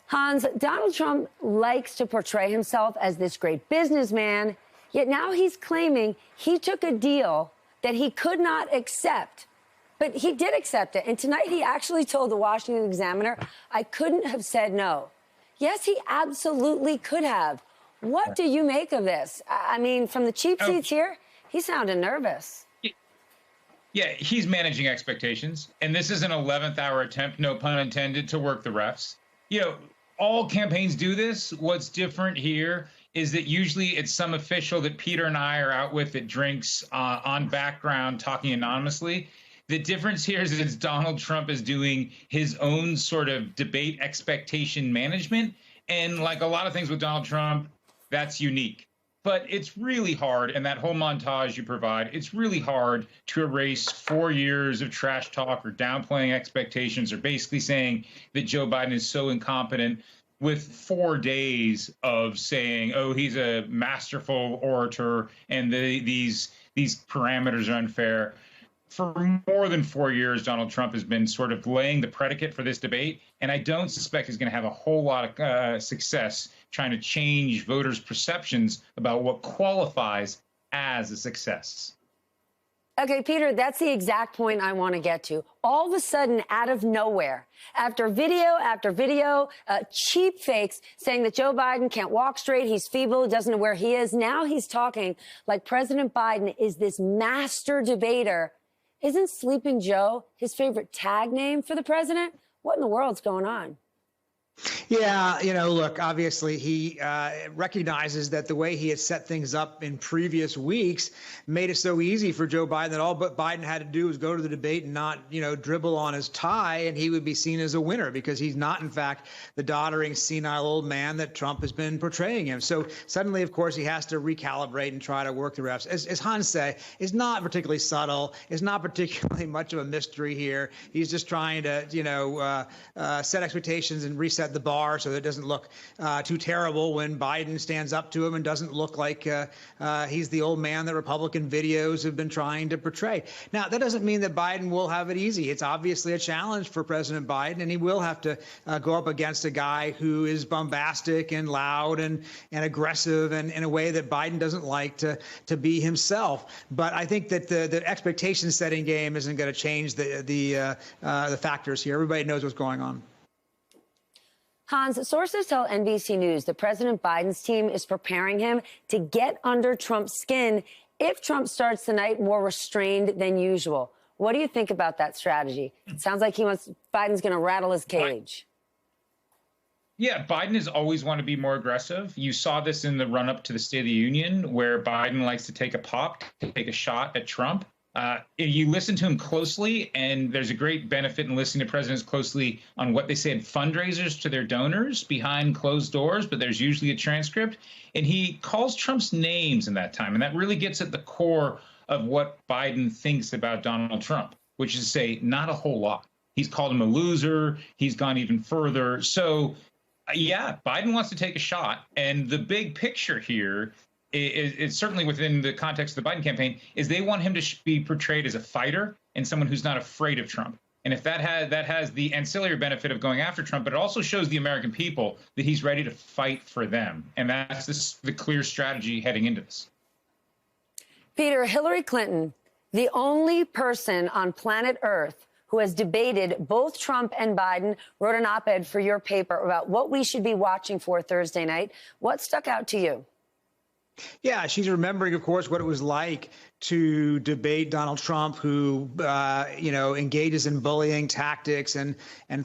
Hans, Donald Trump likes to portray himself as this great businessman, yet now he's claiming he took a deal that he could not accept. But he did accept it. And tonight he actually told the Washington Examiner, I couldn't have said no. Yes, he absolutely could have. What do you make of this? I mean, from the cheap seats here, he sounded nervous. Yeah, he's managing expectations. And this is an 11th hour attempt, no pun intended, to work the refs. You know, all campaigns do this. What's different here is that usually it's some official that Peter and I are out with that drinks on background talking anonymously. The difference here is that Donald Trump is doing his own sort of debate expectation management. And like a lot of things with Donald Trump, that's unique. But it's really hard, and that whole montage you provide, it's really hard to erase 4 years of trash talk or downplaying expectations or basically saying that Joe Biden is so incompetent with 4 days of saying, oh, he's a masterful orator and these parameters are unfair. For more than 4 years, Donald Trump has been sort of laying the predicate for this debate, and I don't suspect he's going to have a whole lot of success trying to change voters' perceptions about what qualifies as a success. Okay, Peter, that's the exact point I want to get to. All of a sudden, out of nowhere, after video, cheap fakes saying that Joe Biden can't walk straight, he's feeble, doesn't know where he is. Now he's talking like President Biden is this master debater. Isn't Sleeping Joe his favorite tag name for the president? What in the world's going on? Yeah, you know, look, obviously he recognizes that the way he had set things up in previous weeks made it so easy for Joe Biden that all but Biden had to do was go to the debate and not, you know, dribble on his tie, and he would be seen as a winner because he's not, in fact, the doddering, senile old man that Trump has been portraying him. So suddenly, of course, he has to recalibrate and try to work the refs. As Hans said, it's not particularly subtle. It's not particularly much of a mystery here. He's just trying to, you know, set expectations and reset the bar so that it doesn't look too terrible when Biden stands up to him and doesn't look like he's the old man that Republican videos have been trying to portray. Now, that doesn't mean that Biden will have it easy. It's obviously a challenge for President Biden, and he will have to go up against a guy who is bombastic and loud and aggressive and in a way that Biden doesn't like to be himself. But I think that the expectation setting game isn't going to change the factors here. Everybody knows what's going on. Hans, sources tell NBC News that President Biden's team is preparing him to get under Trump's skin if Trump starts the night more restrained than usual. What do you think about that strategy? It sounds like Biden's going to rattle his cage. Yeah, Biden has always wanted to be more aggressive. You saw this in the run-up to the State of the Union, where Biden likes to take a pop, to take a shot at Trump. If you listen to him closely, and there's a great benefit in listening to presidents closely on what they say in fundraisers to their donors behind closed doors, but there's usually a transcript. And he calls Trump's names in that time. And that really gets at the core of what Biden thinks about Donald Trump, which is to say not a whole lot. He's called him a loser. He's gone even further. So, yeah, Biden wants to take a shot. And the big picture here it's certainly within the context of the Biden campaign, is they want him to be portrayed as a fighter and someone who's not afraid of Trump. And if that has the ancillary benefit of going after Trump, but it also shows the American people that he's ready to fight for them. And that's the clear strategy heading into this. Peter, Hillary Clinton, the only person on planet Earth who has debated both Trump and Biden, wrote an op-ed for your paper about what we should be watching for Thursday night. What stuck out to you? Yeah, she's remembering, of course, what it was like to debate Donald Trump, who, engages in bullying tactics and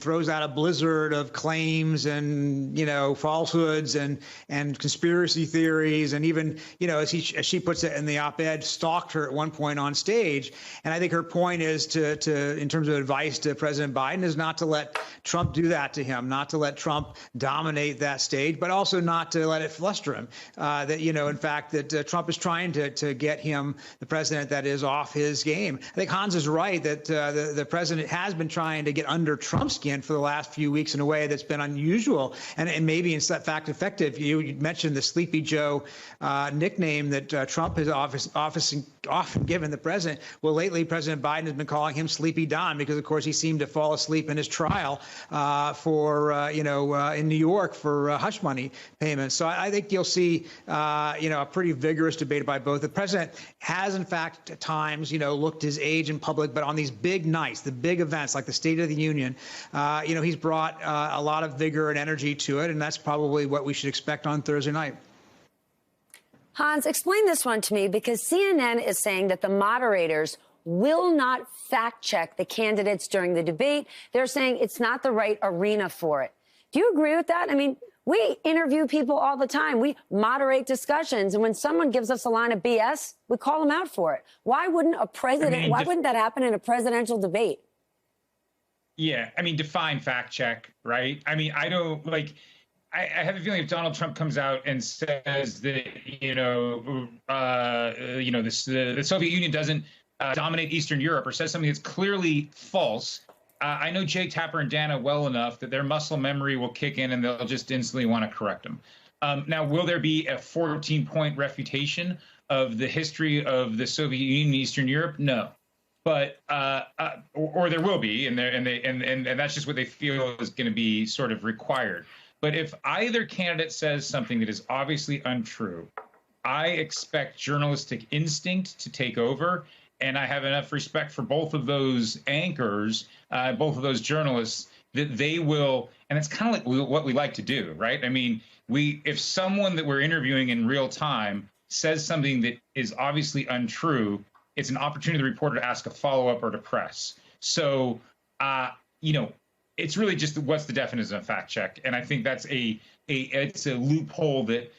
throws out a blizzard of claims and, falsehoods and conspiracy theories. And even, as she puts it in the op-ed, stalked her at one point on stage. And I think her point is to in terms of advice to President Biden, is not to let Trump do that to him, not to let Trump dominate that stage, but also not to let it fluster him. In fact, that Trump is trying to get him the president, that is, off his game. I think Hans is right that the president has been trying to get under Trump's skin for the last few weeks in a way that's been unusual and maybe in fact effective. You mentioned the Sleepy Joe nickname that Trump has often given the president. Well, lately, President Biden has been calling him Sleepy Don because, of course, he seemed to fall asleep in his trial in New York for hush money payments. So I think you'll see, a pretty vigorous debate by both. The president has, in fact, at times, looked his age in public, but on these big nights, the big events like the State of the Union, he's brought a lot of vigor and energy to it, and that's probably what we should expect on Thursday night. Hans, explain this one to me, because CNN is saying that the moderators will not fact check the candidates during the debate. They're saying it's not the right arena for it. Do you agree with that? I mean, we interview people all the time. We moderate discussions. And when someone gives us a line of BS, we call them out for it. Why wouldn't why wouldn't that happen in a presidential debate? Yeah, I mean, define fact check, right? I mean, I don't like. I have a feeling if Donald Trump comes out and says that the Soviet Union doesn't dominate Eastern Europe, or says something that's clearly false, I know Jake Tapper and Dana well enough that their muscle memory will kick in and they'll just instantly want to correct him. Now, will there be a 14-point refutation of the history of the Soviet Union in Eastern Europe? No. But or there will be, and that's just what they feel is going to be sort of required. But if either candidate says something that is obviously untrue, I expect journalistic instinct to take over, and I have enough respect for both of those anchors, both of those journalists, that they will. And it's kind of like what we like to do, right? I mean, if someone that we're interviewing in real time says something that is obviously untrue, it's an opportunity for the reporter to ask a follow-up or to press. So, it's really just what's the definition of fact check, and I think that's it's a loophole that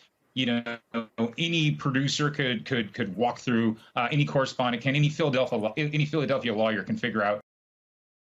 any producer could walk through, any correspondent can, any Philadelphia lawyer can figure out.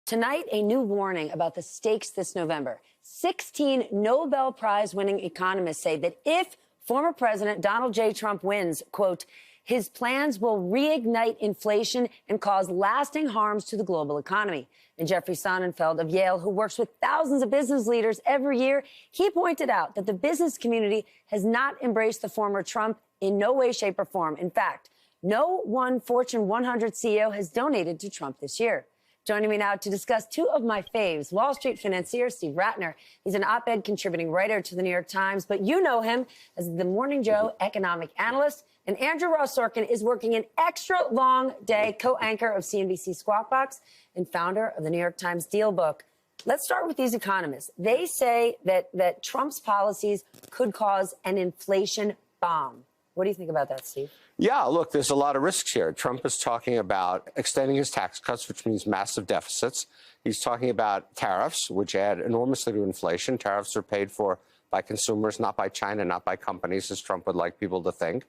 Tonight, a new warning about the stakes this November. 16 Nobel Prize-winning economists say that if former President Donald J. Trump wins, quote, his plans will reignite inflation and cause lasting harms to the global economy. And Jeffrey Sonnenfeld of Yale, who works with thousands of business leaders every year, he pointed out that the business community has not embraced the former Trump in no way, shape, or form. In fact, no one Fortune 100 CEO has donated to Trump this year. Joining me now to discuss two of my faves, Wall Street financier Steve Rattner. He's an op-ed contributing writer to the New York Times, but you know him as the Morning Joe economic analyst. And Andrew Ross Sorkin is working an extra long day, co-anchor of CNBC Squawk Box and founder of the New York Times Deal Book. Let's start with these economists. They say that Trump's policies could cause an inflation bomb. What do you think about that, Steve? Yeah, look, there's a lot of risks here. Trump is talking about extending his tax cuts, which means massive deficits. He's talking about tariffs, which add enormously to inflation. Tariffs are paid for by consumers, not by China, not by companies, as Trump would like people to think.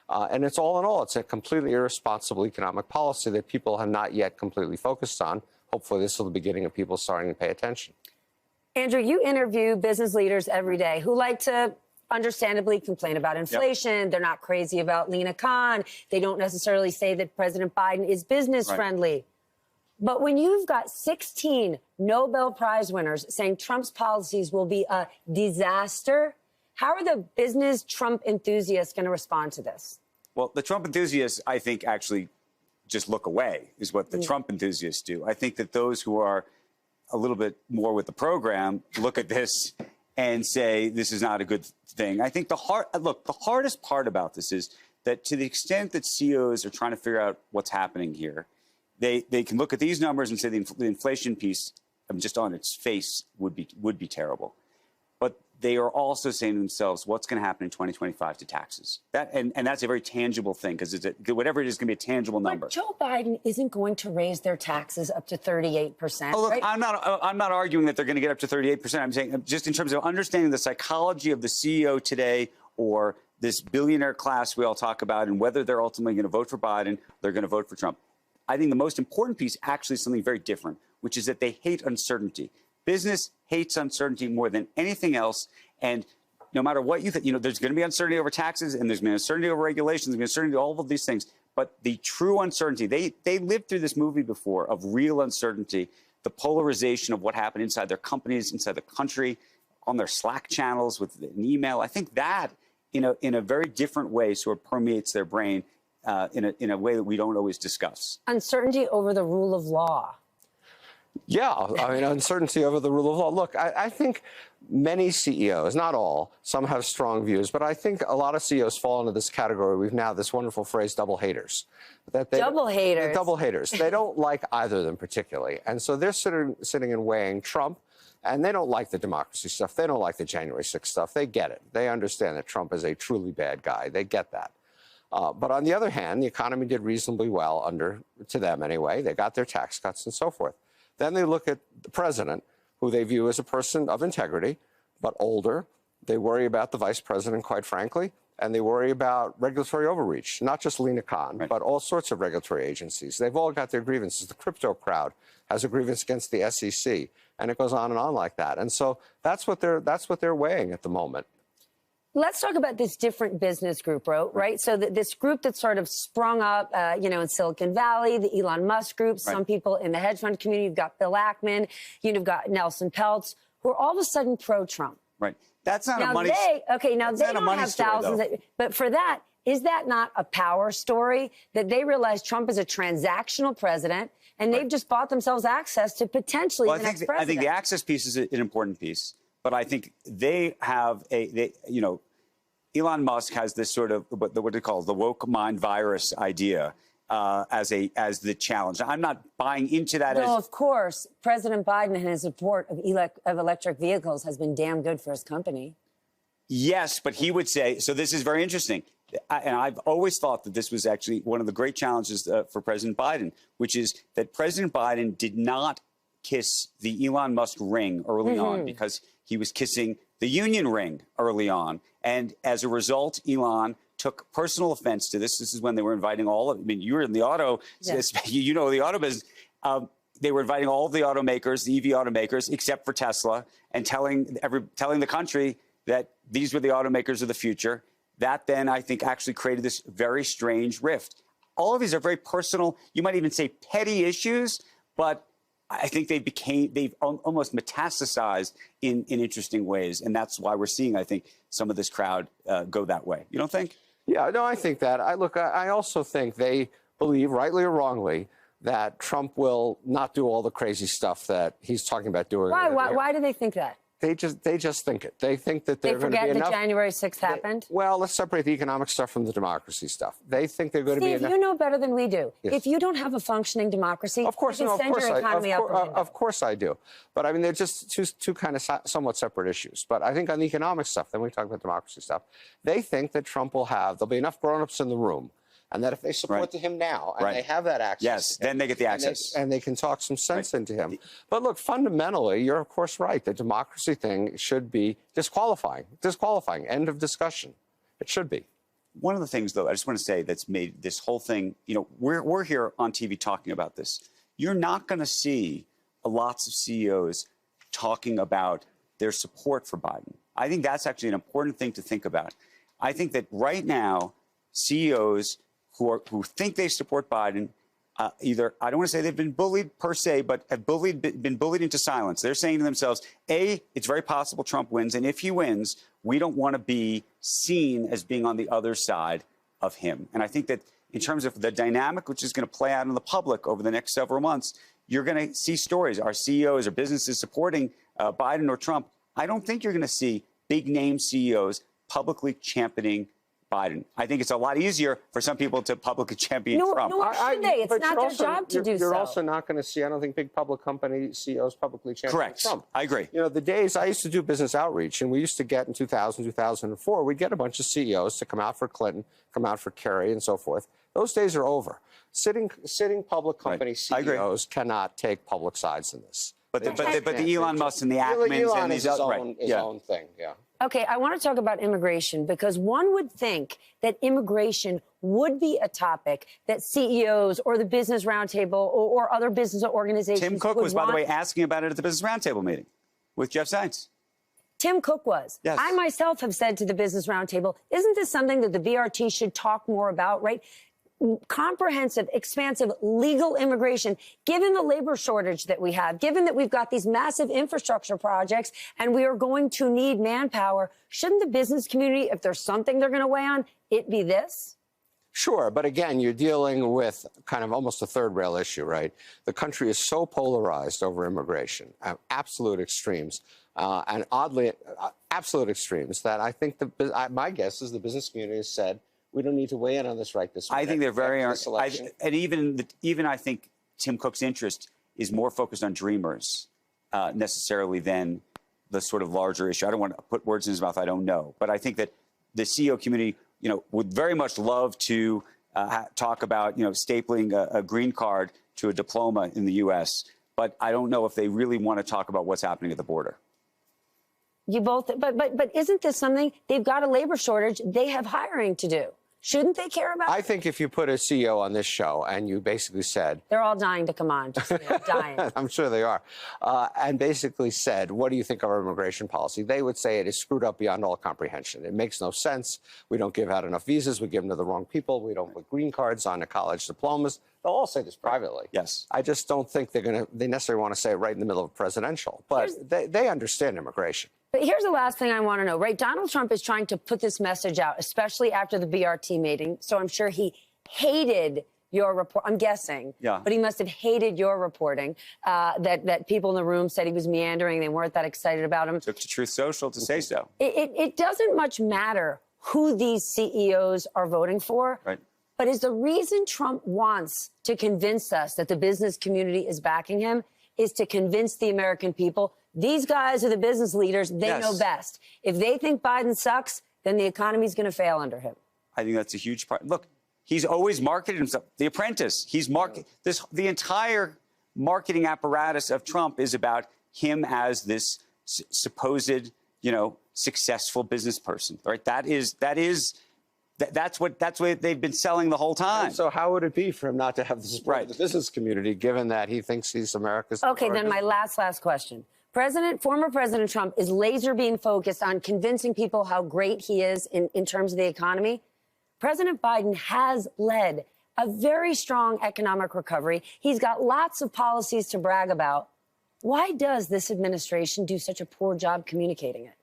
And it's all in all, it's a completely irresponsible economic policy that people have not yet completely focused on. Hopefully, this is the beginning of people starting to pay attention. Andrew, you interview business leaders every day who like to understandably complain about inflation. Yep. They're not crazy about Lina Khan. They don't necessarily say that President Biden is business friendly. But when you've got 16 Nobel Prize winners saying Trump's policies will be a disaster, how are the business Trump enthusiasts going to respond to this? Well, the Trump enthusiasts, I think, actually just look away, is what the Trump enthusiasts do. I think that those who are a little bit more with the program look at this and say this is not a good thing. I think the hardest part about this is that to the extent that CEOs are trying to figure out what's happening here, they can look at these numbers and say the inflation piece, just on its face, would be terrible. But they are also saying to themselves, what's going to happen in 2025 to taxes? And that's a very tangible thing, because whatever it is going to be a tangible number. But Joe Biden isn't going to raise their taxes up to 38%. Oh, look, right? I'm not arguing that they're going to get up to 38%. I'm saying just in terms of understanding the psychology of the CEO today, or this billionaire class we all talk about, and whether they're ultimately going to vote for Biden, they're going to vote for Trump. I think the most important piece actually is something very different, which is that they hate uncertainty. Business hates uncertainty more than anything else. And no matter what you think, there's going to be uncertainty over taxes, and there's going to be uncertainty over regulations, there's going to be uncertainty over all of these things. But the true uncertainty, they lived through this movie before of real uncertainty, the polarization of what happened inside their companies, inside the country, on their Slack channels with an email. I think that in a very different way sort of permeates their brain in a way that we don't always discuss. Uncertainty over the rule of law. Yeah, I mean, uncertainty over the rule of law. Look, I think many CEOs, not all, some have strong views, but I think a lot of CEOs fall into this category. We've now this wonderful phrase, double haters. Double haters. Double haters. They don't like either of them particularly. And so they're sitting and weighing Trump, and they don't like the democracy stuff. They don't like the January 6th stuff. They get it. They understand that Trump is a truly bad guy. They get that. But on the other hand, the economy did reasonably well to them anyway. They got their tax cuts and so forth. Then they look at the president, who they view as a person of integrity, but older. They worry about the vice president, quite frankly, and they worry about regulatory overreach, not just Lina Khan, right, but all sorts of regulatory agencies. They've all got their grievances. The crypto crowd has a grievance against the SEC, and it goes on and on like that. And so that's what they're weighing at the moment. Let's talk about this different business group, right? So this group that sort of sprung up, in Silicon Valley, the Elon Musk group, some people in the hedge fund community, you've got Bill Ackman, you've got Nelson Peltz, who are all of a sudden pro-Trump. Right. That's not a money. They don't have thousands. But for that, is that not a power story that they realize Trump is a transactional president and they've just bought themselves access to potentially the next president? I think the access piece is an important piece. But I think they have Elon Musk has this sort of what they call the woke mind virus idea as the challenge. I'm not buying into that. No, of course, President Biden and his support of electric vehicles has been damn good for his company. Yes, but he would say, so this is very interesting. And I've always thought that this was actually one of the great challenges for President Biden, which is that President Biden did not kiss the Elon Musk ring early on because he was kissing the union ring early on. And as a result, Elon took personal offense to this. This is when they were inviting you were in the auto, the auto business. They were inviting all of the automakers, the EV automakers, except for Tesla, and telling the country that these were the automakers of the future. That then, I think, actually created this very strange rift. All of these are very personal, you might even say petty issues, but I think they've almost metastasized in interesting ways. And that's why we're seeing, I think, some of this crowd go that way. You don't think? Yeah, no, I think that. I also think they believe, rightly or wrongly, that Trump will not do all the crazy stuff that he's talking about doing. Why do they think that? They just think it. They think that they're going to be enough. They forget that January 6th happened? Well, let's separate the economic stuff from the democracy stuff. They think they're going to be enough. You know better than we do. Yes. If you don't have a functioning democracy, of course, you can send your economy out the window. Of course I do. But I mean, they're just two kind of somewhat separate issues. But I think on the economic stuff, then we talk about democracy stuff, they think that Trump there'll be enough grown-ups in the room. And that if they support him now and they have that access, then they get the access. And they can talk some sense into him. But look, fundamentally, you're of course right. The democracy thing should be disqualifying. End of discussion. It should be. One of the things, though, I just want to say that's made this whole thing, we're here on TV talking about this. You're not going to see lots of CEOs talking about their support for Biden. I think that's actually an important thing to think about. I think that right now, CEOs who think they support Biden, either, I don't want to say they've been bullied per se, but have been bullied into silence. They're saying to themselves, A, it's very possible Trump wins, and if he wins, we don't want to be seen as being on the other side of him. And I think that in terms of the dynamic which is going to play out in the public over the next several months, you're going to see stories. Our CEOs or businesses supporting Biden or Trump. I don't think you're going to see big-name CEOs publicly championing Biden. I think it's a lot easier for some people to publicly champion Trump. Nor should they. It's not their job to do so. You're also not going to see, I don't think, big public company CEOs publicly champion Trump. I agree. The days I used to do business outreach, and we used to get in 2000, 2004, we'd get a bunch of CEOs to come out for Clinton, come out for Kerry, and so forth. Those days are over. Sitting public company CEOs cannot take public sides in this. But the Elon Musk and the Ackmans and these other his own thing, yeah. Okay, I want to talk about immigration because one would think that immigration would be a topic that CEOs or the Business Roundtable or other business organizations Tim Cook was, by the way, asking about it at the Business Roundtable meeting with Jeff Zients. Tim Cook was. Yes. I myself have said to the Business Roundtable, isn't this something that the BRT should talk more about, right? comprehensive, expansive legal immigration, given the labor shortage that we have, given that we've got these massive infrastructure projects and we are going to need manpower, shouldn't the business community, if there's something they're going to weigh on, it be this? Sure, but again, you're dealing with kind of almost a third rail issue, right? The country is so polarized over immigration, absolute extremes, and oddly, absolute extremes, that I think my guess is the business community has said, we don't need to weigh in on this right this minute. I think they're very, and even I think Tim Cook's interest is more focused on dreamers necessarily than the sort of larger issue. I don't want to put words in his mouth. I don't know, but I think that the CEO community, would very much love to talk about, stapling a green card to a diploma in the U.S. But I don't know if they really want to talk about what's happening at the border. You both, but isn't this something? They've got a labor shortage. They have hiring to do. Shouldn't they care about? I think if you put a CEO on this show and you basically said, they're all dying to come on, just dying. I'm sure they are, and basically said, what do you think of our immigration policy? They would say it is screwed up beyond all comprehension. It makes no sense. We don't give out enough visas. We give them to the wrong people. We don't put green cards on the college diplomas. They'll all say this privately. Yes. I just don't think they necessarily want to say it right in the middle of presidential, but they understand immigration. But here's the last thing I want to know, right? Donald Trump is trying to put this message out, especially after the BRT meeting. So I'm sure he hated your report. I'm guessing. Yeah. But he must have hated your reporting that people in the room said he was meandering. They weren't that excited about him. Took to Truth Social to say so. It doesn't much matter who these CEOs are voting for. Right. But is the reason Trump wants to convince us that the business community is backing him is to convince the American people these guys are the business leaders. They know best. If they think Biden sucks, then the economy is going to fail under him. I think that's a huge part. Look, he's always marketed himself. The Apprentice. He's the entire marketing apparatus of Trump is about him as this supposed, successful business person. Right? That's what they've been selling the whole time. And so how would it be for him not to have the support of the business community, given that he thinks he's America's? Okay, then my last question. Former President Trump is laser beam focused on convincing people how great he is in terms of the economy. President Biden has led a very strong economic recovery. He's got lots of policies to brag about. Why does this administration do such a poor job communicating it?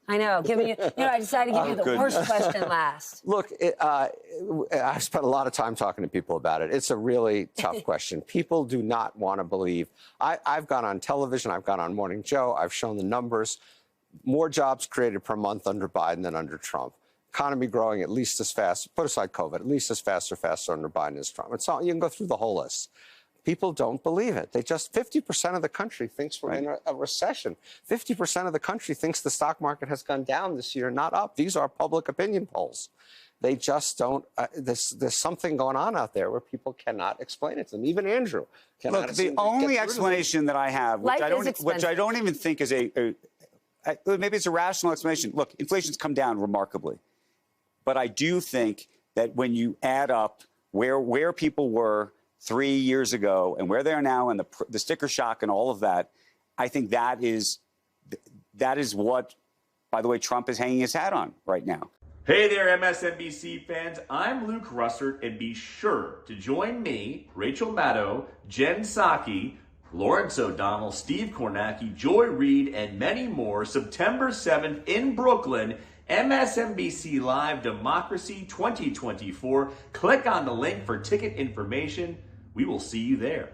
I know, giving you, I decided to give you the worst question last. Look, I've spent a lot of time talking to people about it. It's a really tough question. People do not want to believe. I've gone on television. I've gone on Morning Joe. I've shown the numbers. More jobs created per month under Biden than under Trump. Economy growing at least as fast, put aside COVID, at least as fast or faster under Biden as Trump. It's all, you can go through the whole list. People don't believe it. 50% of the country thinks we're in a recession. 50% of the country thinks the stock market has gone down this year, not up. These are public opinion polls. They just don't. There's something going on out there where people cannot explain it to them. Even Andrew cannot. Look, the only explanation that I have, which I don't even think is maybe it's a rational explanation. Look, inflation's come down remarkably, but I do think that when you add up where people were 3 years ago and where they are now and the sticker shock and all of that, I think that is what, by the way, Trump is hanging his hat on right now. Hey there, MSNBC fans. I'm Luke Russert, and be sure to join me, Rachel Maddow, Jen Psaki, Lawrence O'Donnell, Steve Kornacki, Joy Reid, and many more September 7th in Brooklyn, MSNBC Live Democracy 2024. Click on the link for ticket information. We will see you there.